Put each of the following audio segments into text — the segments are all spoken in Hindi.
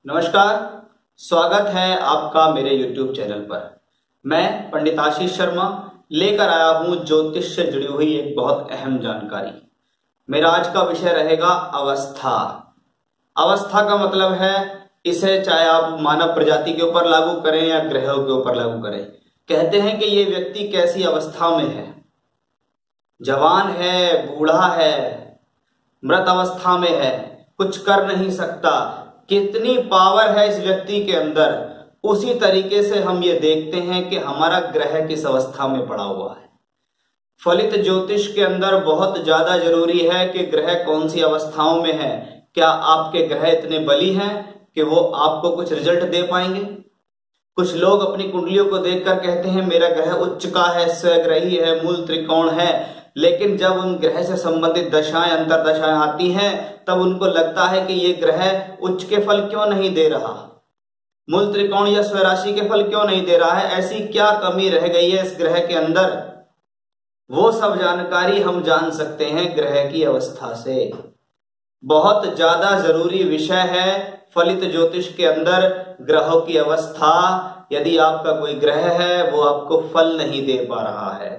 नमस्कार। स्वागत है आपका मेरे YouTube चैनल पर। मैं पंडित आशीष शर्मा लेकर आया हूं ज्योतिष से जुड़ी हुई एक बहुत अहम जानकारी। मेरा आज का विषय रहेगा अवस्था। अवस्था का मतलब है, इसे चाहे आप मानव प्रजाति के ऊपर लागू करें या ग्रहों के ऊपर लागू करें। कहते हैं कि ये व्यक्ति कैसी अवस्था में है, जवान है, बूढ़ा है, मृत अवस्था में है, कुछ कर नहीं सकता, कितनी पावर है इस व्यक्ति के अंदर। उसी तरीके से हम ये देखते हैं कि हमारा ग्रह किस अवस्था में पड़ा हुआ है। फलित ज्योतिष के अंदर बहुत ज्यादा जरूरी है कि ग्रह कौन सी अवस्थाओं में है। क्या आपके ग्रह इतने बली हैं कि वो आपको कुछ रिजल्ट दे पाएंगे? कुछ लोग अपनी कुंडलियों को देखकर कहते हैं मेरा ग्रह उच्च का है, स्वग्रही है, मूल त्रिकोण है, लेकिन जब उन ग्रह से संबंधित दशाएं अंतरदशाएं आती हैं तब उनको लगता है कि ये ग्रह उच्च के फल क्यों नहीं दे रहा, मूल त्रिकोण या स्वराशि के फल क्यों नहीं दे रहा है, ऐसी क्या कमी रह गई है इस ग्रह के अंदर। वो सब जानकारी हम जान सकते हैं ग्रह की अवस्था से। बहुत ज्यादा जरूरी विषय है फलित ज्योतिष के अंदर ग्रहों की अवस्था। यदि आपका कोई ग्रह है वो आपको फल नहीं दे पा रहा है,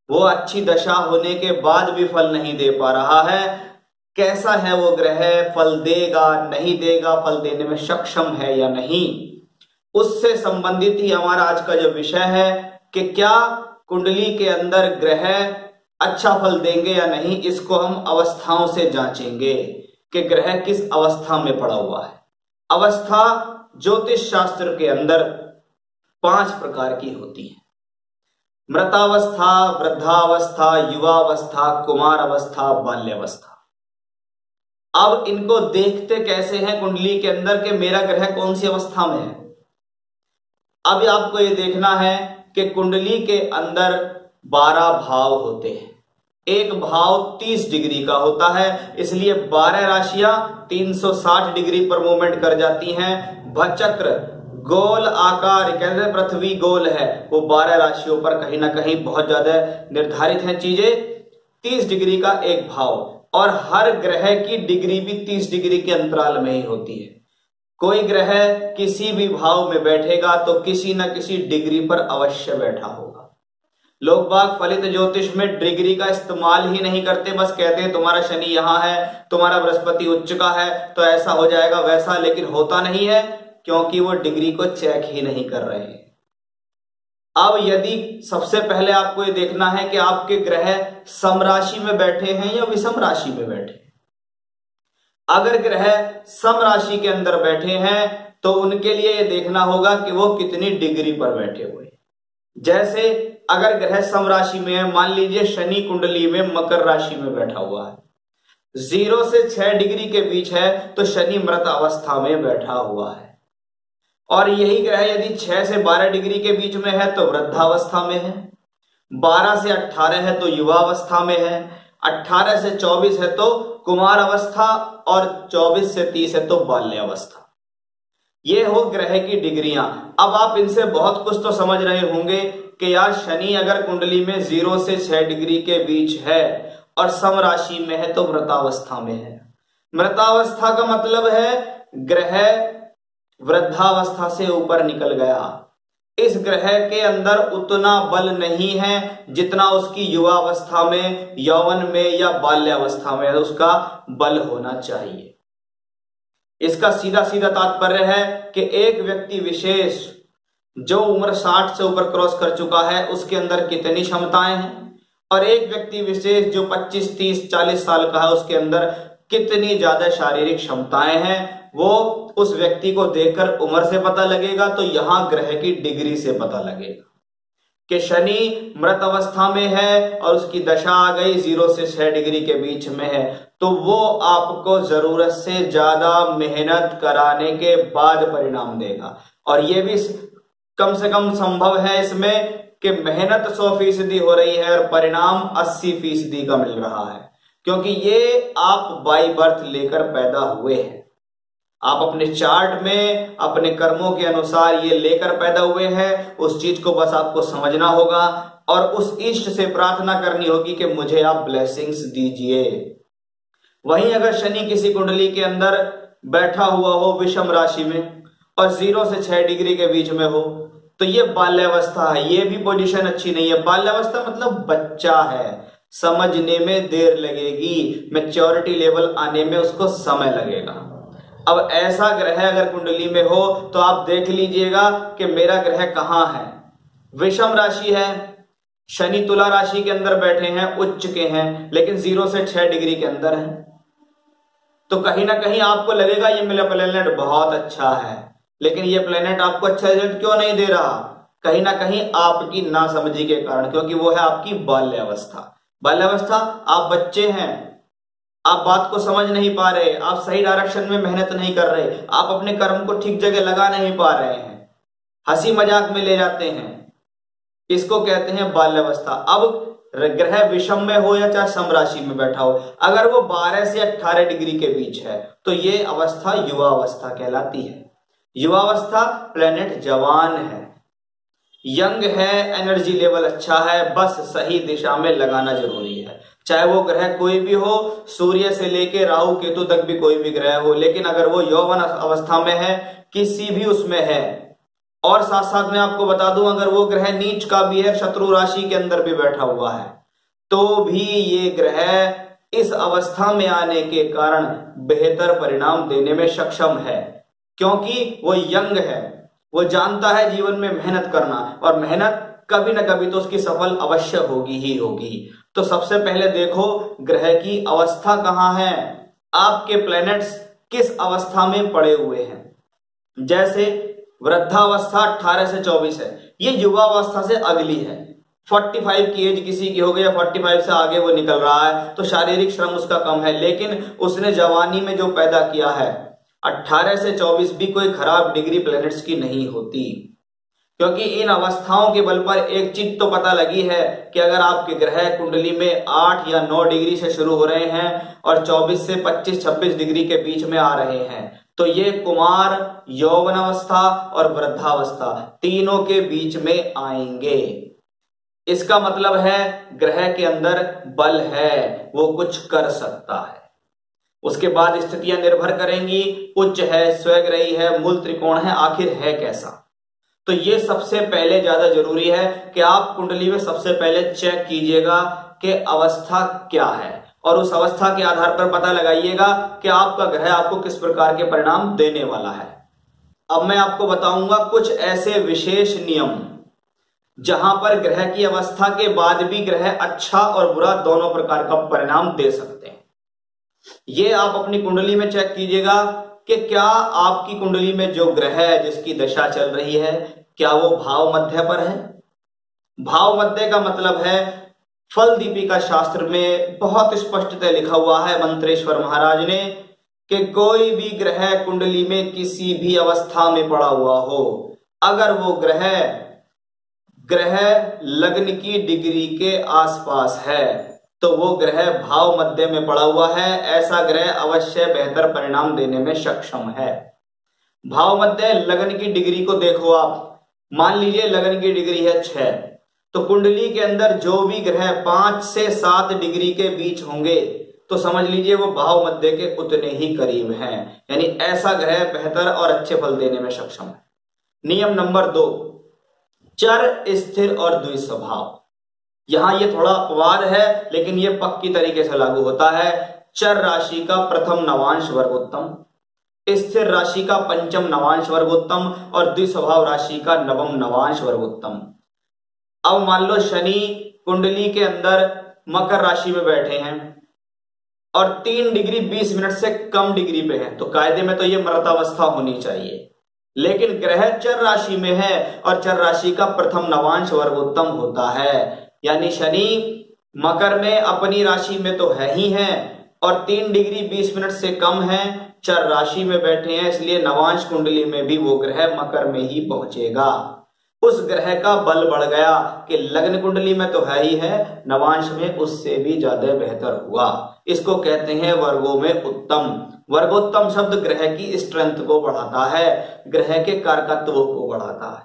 वो अच्छी दशा होने के बाद भी फल नहीं दे पा रहा है, कैसा है वो ग्रह, फल देगा नहीं देगा, फल देने में सक्षम है या नहीं, उससे संबंधित ही हमारा आज का जो विषय है कि क्या कुंडली के अंदर ग्रह अच्छा फल देंगे या नहीं। इसको हम अवस्थाओं से जांचेंगे कि ग्रह किस अवस्था में पड़ा हुआ है। अवस्था ज्योतिष शास्त्र के अंदर 5 प्रकार की होती है: मृतावस्था, वृद्धावस्था, युवावस्था, कुमार अवस्था, बाल्यावस्था। अब इनको देखते कैसे हैं कुंडली के अंदर कि मेरा ग्रह कौन सी अवस्था में है। अब आपको ये देखना है कि कुंडली के अंदर 12 भाव होते हैं। एक भाव 30 डिग्री का होता है, इसलिए 12 राशियां 360 डिग्री पर मूवमेंट कर जाती हैं। भचक्र गोल आकार, कहते पृथ्वी गोल है, वो 12 राशियों पर कहीं ना कहीं बहुत ज्यादा निर्धारित हैं चीजें। 30 डिग्री का एक भाव, और हर ग्रह की डिग्री भी 30 डिग्री के अंतराल में ही होती है। कोई ग्रह किसी भी भाव में बैठेगा तो किसी न किसी डिग्री पर अवश्य बैठा होगा। लोग बाग फलित ज्योतिष में डिग्री का इस्तेमाल ही नहीं करते, बस कहते हैं तुम्हारा शनि यहां है, तुम्हारा बृहस्पति उच्च का है तो ऐसा हो जाएगा वैसा, लेकिन होता नहीं है क्योंकि वो डिग्री को चेक ही नहीं कर रहे हैं। अब यदि सबसे पहले आपको ये देखना है कि आपके ग्रह समराशि में बैठे हैं या विषम राशि में बैठे हैं। अगर ग्रह सम राशि के अंदर बैठे हैं तो उनके लिए ये देखना होगा कि वो कितनी डिग्री पर बैठे हुए हैं। जैसे अगर ग्रह सम राशि में है, मान लीजिए शनि कुंडली में मकर राशि में बैठा हुआ है, 0 से 6 डिग्री के बीच है तो शनि मृत अवस्था में बैठा हुआ है। और यही ग्रह यदि 6 से 12 डिग्री के बीच में है तो वृद्धावस्था में है, 12 से 18 है तो युवावस्था में है, 18 से 24 है तो कुमार अवस्था, और 24 से 30 है तो बाल्यावस्था। ये हो ग्रह की डिग्रियां। अब आप इनसे बहुत कुछ तो समझ रहे होंगे कि यार शनि अगर कुंडली में 0 से 6 डिग्री के बीच है और सम राशि में है तो मृतावस्था में है। मृतावस्था का मतलब है ग्रह वृद्धावस्था से ऊपर निकल गया। इस ग्रह के अंदर उतना बल नहीं है जितना उसकी युवावस्था में, यौवन में या बाल्यावस्था में उसका बल होना चाहिए। इसका सीधा सीधा तात्पर्य है कि एक व्यक्ति विशेष जो उम्र 60 से ऊपर क्रॉस कर चुका है उसके अंदर कितनी क्षमताएं हैं, और एक व्यक्ति विशेष जो 25, 30, 40 साल का है उसके अंदर कितनी ज्यादा शारीरिक क्षमताएं हैं। वो उस व्यक्ति को देखकर उम्र से पता लगेगा, तो यहां ग्रह की डिग्री से पता लगेगा कि शनि मृत अवस्था में है और उसकी दशा आ गई 0 से 6 डिग्री के बीच में है, तो वो आपको जरूरत से ज्यादा मेहनत कराने के बाद परिणाम देगा। और ये भी कम से कम संभव है इसमें कि मेहनत 100% हो रही है और परिणाम 80% का मिल रहा है, क्योंकि ये आप बाय बर्थ लेकर पैदा हुए हैं। आप अपने चार्ट में अपने कर्मों के अनुसार ये लेकर पैदा हुए हैं। उस चीज को बस आपको समझना होगा और उस इष्ट से प्रार्थना करनी होगी कि मुझे आप ब्लेसिंग्स दीजिए। वहीं अगर शनि किसी कुंडली के अंदर बैठा हुआ हो विषम राशि में और 0 से 6 डिग्री के बीच में हो, तो ये बाल्यावस्था है। ये भी पोजीशन अच्छी नहीं है। बाल्यावस्था मतलब बच्चा है, समझने में देर लगेगी, मैच्योरिटी लेवल आने में उसको समय लगेगा। अब ऐसा ग्रह अगर कुंडली में हो तो आप देख लीजिएगा कि मेरा ग्रह कहाँ है। विषम राशि है, शनि तुला राशि के अंदर बैठे हैं, उच्च के हैं, लेकिन 0 से 6 डिग्री के अंदर है। तो कहीं ना कहीं आपको लगेगा ये मेरा प्लेनेट बहुत अच्छा है, लेकिन ये प्लेनेट आपको अच्छा रिजल्ट क्यों नहीं दे रहा? कहीं ना कहीं आपकी नासमझी के कारण, क्योंकि वो है आपकी बाल्यावस्था। बाल्यावस्था, आप बच्चे हैं, आप बात को समझ नहीं पा रहे, आप सही डायरेक्शन में मेहनत नहीं कर रहे, आप अपने कर्म को ठीक जगह लगा नहीं पा रहे हैं, हंसी मजाक में ले जाते हैं, इसको कहते हैं बाल्यावस्था। अब ग्रह विषम में हो या चाहे सम राशि में बैठा हो, अगर वो 12 से 18 डिग्री के बीच है तो ये अवस्था युवावस्था कहलाती है। युवावस्था प्लेनेट जवान है, यंग है, एनर्जी लेवल अच्छा है, बस सही दिशा में लगाना जरूरी है। चाहे वो ग्रह कोई भी हो, सूर्य से लेके राहु केतु तक भी कोई भी ग्रह हो, लेकिन अगर वो यौवन अवस्था में है, किसी भी उसमें है, और साथ साथ मैं आपको बता दूं अगर वो ग्रह नीच का भी है, शत्रु राशि के अंदर भी बैठा हुआ है, तो भी ये ग्रह इस अवस्था में आने के कारण बेहतर परिणाम देने में सक्षम है, क्योंकि वो यंग है, वो जानता है जीवन में मेहनत करना, और मेहनत कभी ना कभी तो उसकी सफल अवश्य होगी ही होगी। तो सबसे पहले देखो ग्रह की अवस्था कहां है, आपके प्लैनेट्स किस अवस्था में पड़े हुए हैं। जैसे वृद्धावस्था 18 से 24 है, ये युवावस्था से अगली है। 45 की एज किसी की हो गई, 45 से आगे वो निकल रहा है, तो शारीरिक श्रम उसका कम है, लेकिन उसने जवानी में जो पैदा किया है, 18 से 24 भी कोई खराब डिग्री प्लैनेट्स की नहीं होती, क्योंकि इन अवस्थाओं के बल पर एक चीज तो पता लगी है कि अगर आपके ग्रह कुंडली में 8 या 9 डिग्री से शुरू हो रहे हैं और 24 से 25-26 डिग्री के बीच में आ रहे हैं, तो ये कुमार, यौवनावस्था और वृद्धावस्था तीनों के बीच में आएंगे। इसका मतलब है ग्रह के अंदर बल है, वो कुछ कर सकता है। उसके बाद स्थितियां निर्भर करेंगी, उच्च है, स्वग्रही है, मूल त्रिकोण है, आखिर है कैसा। तो ये सबसे पहले ज्यादा जरूरी है कि आप कुंडली में सबसे पहले चेक कीजिएगा कि अवस्था क्या है, और उस अवस्था के आधार पर पता लगाइएगा कि आपका ग्रह आपको किस प्रकार के परिणाम देने वाला है। अब मैं आपको बताऊंगा कुछ ऐसे विशेष नियम जहां पर ग्रह की अवस्था के बाद भी ग्रह अच्छा और बुरा दोनों प्रकार का परिणाम दे सकते हैं। ये आप अपनी कुंडली में चेक कीजिएगा कि क्या आपकी कुंडली में जो ग्रह है जिसकी दशा चल रही है, क्या वो भाव मध्य पर है। भाव मध्य का मतलब है, फल दीपिका शास्त्र में बहुत स्पष्टतः लिखा हुआ है मंत्रेश्वर महाराज ने, कि कोई भी ग्रह कुंडली में किसी भी अवस्था में पड़ा हुआ हो, अगर वो ग्रह लग्न की डिग्री के आसपास है तो वो ग्रह भाव मध्य में पड़ा हुआ है, ऐसा ग्रह अवश्य बेहतर परिणाम देने में सक्षम है। भाव मध्य लग्न की डिग्री को देखो आप, मान लीजिए लग्न की डिग्री है 6, तो कुंडली के अंदर जो भी ग्रह 5 से 7 डिग्री के बीच होंगे तो समझ लीजिए वो भाव मध्य के उतने ही करीब हैं, यानी ऐसा ग्रह बेहतर और अच्छे फल देने में सक्षम है। नियम नंबर 2, चर, स्थिर और द्विस्वभाव। यहां ये थोड़ा अपवाद है, लेकिन ये पक्की तरीके से लागू होता है। चर राशि का प्रथम नवांश वर्गोत्तम, स्थिर राशि का पंचम नवांश वर्गोत्तम और द्विस्वभाव राशि का नवम नवांश वर्गोत्तम। अब मान लो शनि कुंडली के अंदर मकर राशि में बैठे हैं और 3 डिग्री 20 मिनट से कम डिग्री पे है, तो कायदे में तो ये मृतावस्था होनी चाहिए, लेकिन ग्रह चर राशि में है और चर राशि का प्रथम नवांश वर्गोत्तम होता है, यानी शनि मकर में अपनी राशि में तो है ही है और 3 डिग्री 20 मिनट से कम है, चर राशि में बैठे हैं, इसलिए नवांश कुंडली में भी वो ग्रह मकर में ही पहुंचेगा। उस ग्रह का बल बढ़ गया कि लग्न कुंडली में तो है ही है, नवांश में उससे भी ज्यादा बेहतर हुआ। इसको कहते हैं वर्गों में उत्तम। वर्गोत्तम शब्द ग्रह की स्ट्रेंथ को बढ़ाता है, ग्रह के कारकत्व को बढ़ाता है।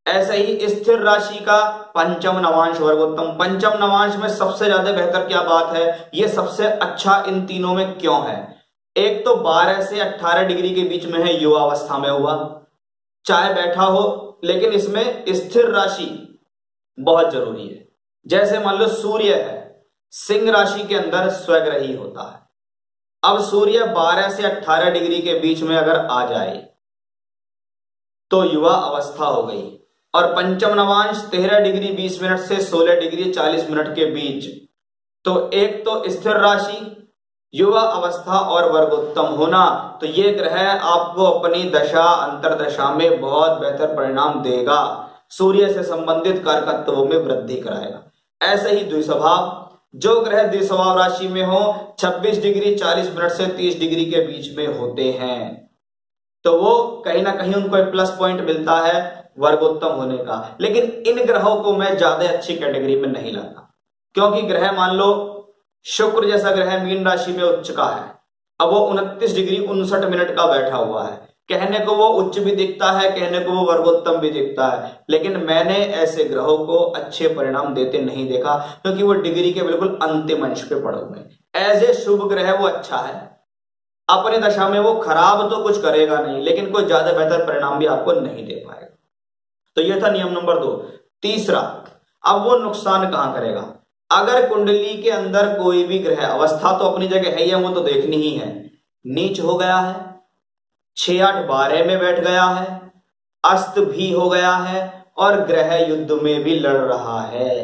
ऐसे ही स्थिर राशि का पंचम नवांश वर्गोत्तम। पंचम नवांश में सबसे ज्यादा बेहतर क्या बात है, ये सबसे अच्छा इन तीनों में क्यों है? एक तो 12 से 18 डिग्री के बीच में है, युवा अवस्था में हुआ, चाहे बैठा हो, लेकिन इसमें स्थिर राशि बहुत जरूरी है। जैसे मान लो सूर्य है, सिंह राशि के अंदर स्वग्रही होता है। अब सूर्य 12 से 18 डिग्री के बीच में अगर आ जाए तो युवा अवस्था हो गई। और पंचम नवांश 13 डिग्री 20 मिनट से 16 डिग्री 40 मिनट के बीच, तो एक तो स्थिर राशि, युवा अवस्था और वर्गोत्तम होना, तो ये ग्रह आपको अपनी दशा अंतरदशा में बहुत बेहतर परिणाम देगा, सूर्य से संबंधित कारकत्वों में वृद्धि कराएगा। ऐसे ही द्विस्वभाव, जो ग्रह द्विस्वभाव राशि में हो 26 डिग्री 40 मिनट से 30 डिग्री के बीच में होते हैं, तो वो कहीं ना कहीं उनको एक प्लस पॉइंट मिलता है वर्गोत्तम होने का। लेकिन इन ग्रहों को मैं ज्यादा अच्छी कैटेगरी में नहीं लाता, क्योंकि ग्रह मान लो शुक्र जैसा ग्रह मीन राशि में उच्च का है, अब वो 29 डिग्री 59 मिनट का बैठा हुआ है, कहने को वो उच्च भी दिखता है, कहने को वो वर्गोत्तम भी दिखता है, लेकिन मैंने ऐसे ग्रहों को अच्छे परिणाम देते नहीं देखा, क्योंकि वो डिग्री के बिल्कुल अंतिम अंश पे पड़े हुए हैं। एज ए शुभ ग्रह वो अच्छा है, अपनी दशा में वो खराब तो कुछ करेगा नहीं, लेकिन कोई ज्यादा बेहतर परिणाम भी आपको नहीं दे पाएगा। तो ये था नियम नंबर 2। तीसरा, अब वो नुकसान कहां करेगा। अगर कुंडली के अंदर कोई भी ग्रह, अवस्था तो अपनी जगह है ही है, वो तो देखनी ही है, नीच हो गया है, 6, 8, 12 में बैठ गया है, अस्त भी हो गया है और ग्रह युद्ध में भी लड़ रहा है,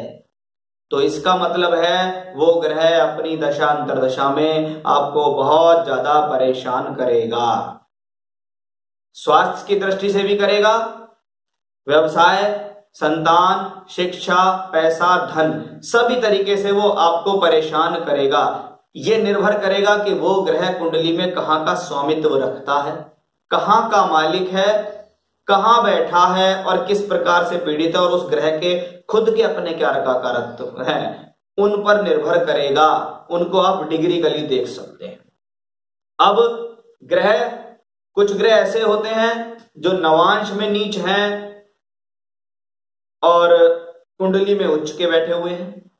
तो इसका मतलब है वो ग्रह अपनी दशा अंतरदशा में आपको बहुत ज्यादा परेशान करेगा। स्वास्थ्य की दृष्टि से भी करेगा, व्यवसाय, संतान, शिक्षा, पैसा, धन, सभी तरीके से वो आपको परेशान करेगा। ये निर्भर करेगा कि वो ग्रह कुंडली में कहां का स्वामित्व रखता है, कहां का मालिक है, कहां बैठा है और किस प्रकार से पीड़ित है, और उस ग्रह के खुद के अपने क्या कारकत्व हैं, उन पर निर्भर करेगा। उनको आप डिग्री गली देख सकते हैं। अब ग्रह, कुछ ग्रह ऐसे होते हैं जो नवांश में नीच हैं और कुंडली में उच्च के बैठे हुए हैं,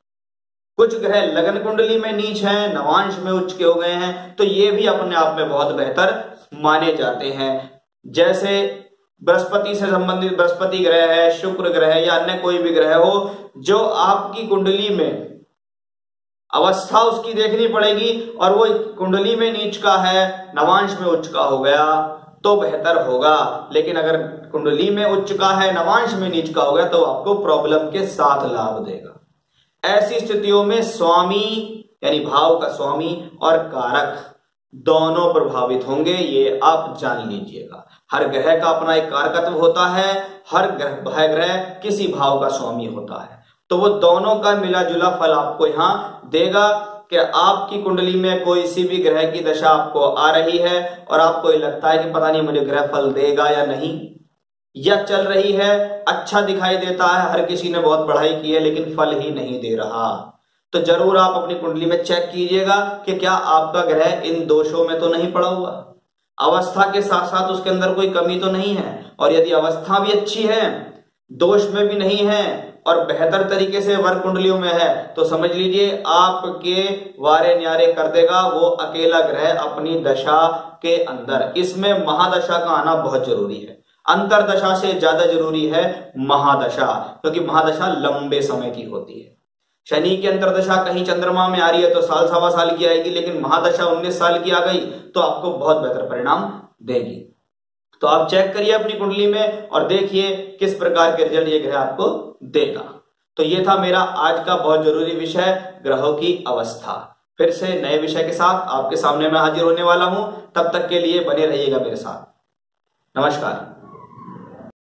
कुछ ग्रह लगन कुंडली में नीच हैं, नवांश में उच्च के हो गए हैं, तो ये भी अपने आप में बहुत बेहतर माने जाते हैं। जैसे बृहस्पति से संबंधित बृहस्पति ग्रह है, शुक्र ग्रह या अन्य कोई भी ग्रह हो, जो आपकी कुंडली में अवस्था उसकी देखनी पड़ेगी और वो कुंडली में नीच का है, नवांश में उच्च का हो गया तो बेहतर होगा। लेकिन अगर कुंडली में उच्च का है, नवांश में नीच का हो गया, तो आपको प्रॉब्लम के साथ लाभ देगा। ऐसी स्थितियों में स्वामी यानी भाव का स्वामी और कारक दोनों प्रभावित होंगे, ये आप जान लीजिएगा। हर ग्रह का अपना एक कारकत्व होता है, हर ग्रह किसी भाव का स्वामी होता है, तो वो दोनों का मिला जुला फल आपको यहां देगा कि आपकी कुंडली में कोई सी भी ग्रह की दशा आपको आ रही है और आपको ये लगता है कि पता नहीं मुझे ग्रह फल देगा या नहीं, या चल रही है, अच्छा दिखाई देता है, हर किसी ने बहुत पढ़ाई की है लेकिन फल ही नहीं दे रहा, तो जरूर आप अपनी कुंडली में चेक कीजिएगा कि क्या आपका ग्रह इन दोषों में तो नहीं पड़ा हुआ, अवस्था के साथ साथ उसके अंदर कोई कमी तो नहीं है। और यदि अवस्था भी अच्छी है, दोष में भी नहीं है और बेहतर तरीके से वर्ग कुंडलियों में है, तो समझ लीजिए आपके वारे न्यारे कर देगा वो अकेला ग्रह अपनी दशा के अंदर। इसमें महादशा का आना बहुत जरूरी है, अंतरदशा से ज्यादा जरूरी है महादशा, क्योंकि महादशा लंबे समय की होती है। शनि की अंतरदशा कहीं चंद्रमा में आ रही है तो साल सवा साल की आएगी, लेकिन महादशा 19 साल की आ गई तो आपको बहुत बेहतर परिणाम देगी। तो आप चेक करिए अपनी कुंडली में और देखिए किस प्रकार के रिजल्ट ये ग्रह आपको देगा। तो ये था मेरा आज का बहुत जरूरी विषय, ग्रहों की अवस्था। फिर से नए विषय के साथ आपके सामने मैं हाजिर होने वाला हूं, तब तक के लिए बने रहिएगा मेरे साथ। नमस्कार।